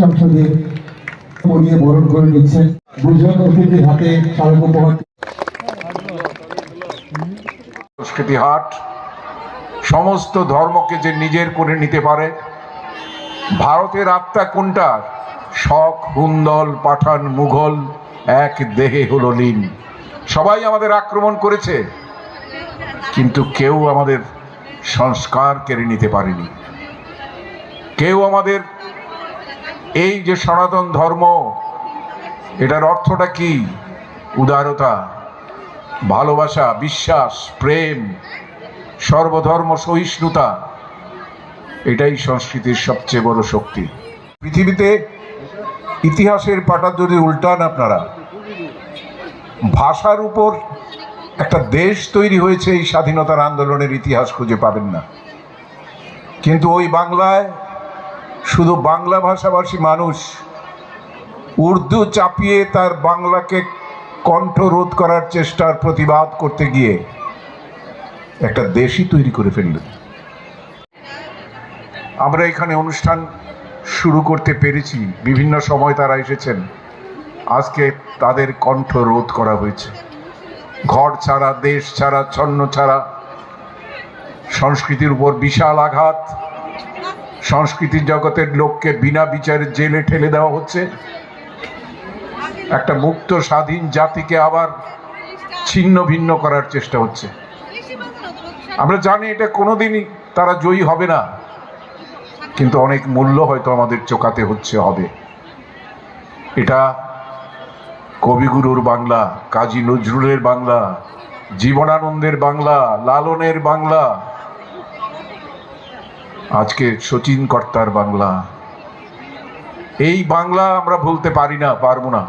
সংসদে পরিয়ে বরণ করে নিচ্ছেন। দুজন অতিথির হাতে স্মারক উপহার। সংস্কৃতি হাট সমস্ত ধর্মকে যে নিজের করে নিতে পারে। ভারতের আত্মা কোনটা? শক, হুন্দল, পাঠান, মুঘল এক দেহে হলো লীন। সবাই আমাদের আক্রমণ করেছে, কিন্তু কেউ আমাদের সংস্কার কেড়ে নিতে পারেনি। কেউ আমাদের এই যে সনাতন ধর্ম, এটার অর্থটা কি? উদারতা, ভালোবাসা, বিশ্বাস, প্রেম, সর্বধর্ম সহিষ্ণুতা, এটাই সংস্কৃতির সবচেয়ে বড় শক্তি। পৃথিবীতে ইতিহাসের পাতা যদি উল্টান আপনারা, ভাষার উপর একটা দেশ তৈরি হয়েছে এই স্বাধীনতার আন্দোলনের ইতিহাস খুঁজে পাবেন না। কিন্তু ওই বাংলায় শুধু বাংলা ভাষাভাষী মানুষ উর্দু চাপিয়ে তার বাংলাকে কণ্ঠরোধ করার চেষ্টার প্রতিবাদ করতে গিয়ে একটা দেশই তৈরি করে ফেললেন। আমরা এখানে অনুষ্ঠান শুরু করতে পেরেছি, বিভিন্ন সময় তারা এসেছেন, আজকে তাদের কণ্ঠ রোধ করা হয়েছে। ঘর ছাড়া, দেশ ছাড়া, ছন্ন ছাড়া, সংস্কৃতির উপর বিশাল আঘাত, সংস্কৃতির জগতের লোককে বিনা বিচারে জেলে ঠেলে দেওয়া হচ্ছে। একটা মুক্ত স্বাধীন জাতিকে আবার ছিন্ন ভিন্ন করার চেষ্টা হচ্ছে। আমরা জানি এটা কোনোদিনই তারা জয়ী হবে না, কিন্তু অনেক মূল্য হয়তো আমাদের চোকাতে হবে। এটা কবিগুরুর বাংলা, কাজী নজরুলের বাংলা, জীবনানন্দের বাংলা, লালনের বাংলা, আজকে শচীন কর্তার বাংলা। এই বাংলা আমরা ভুলতে পারি না, পারবো না।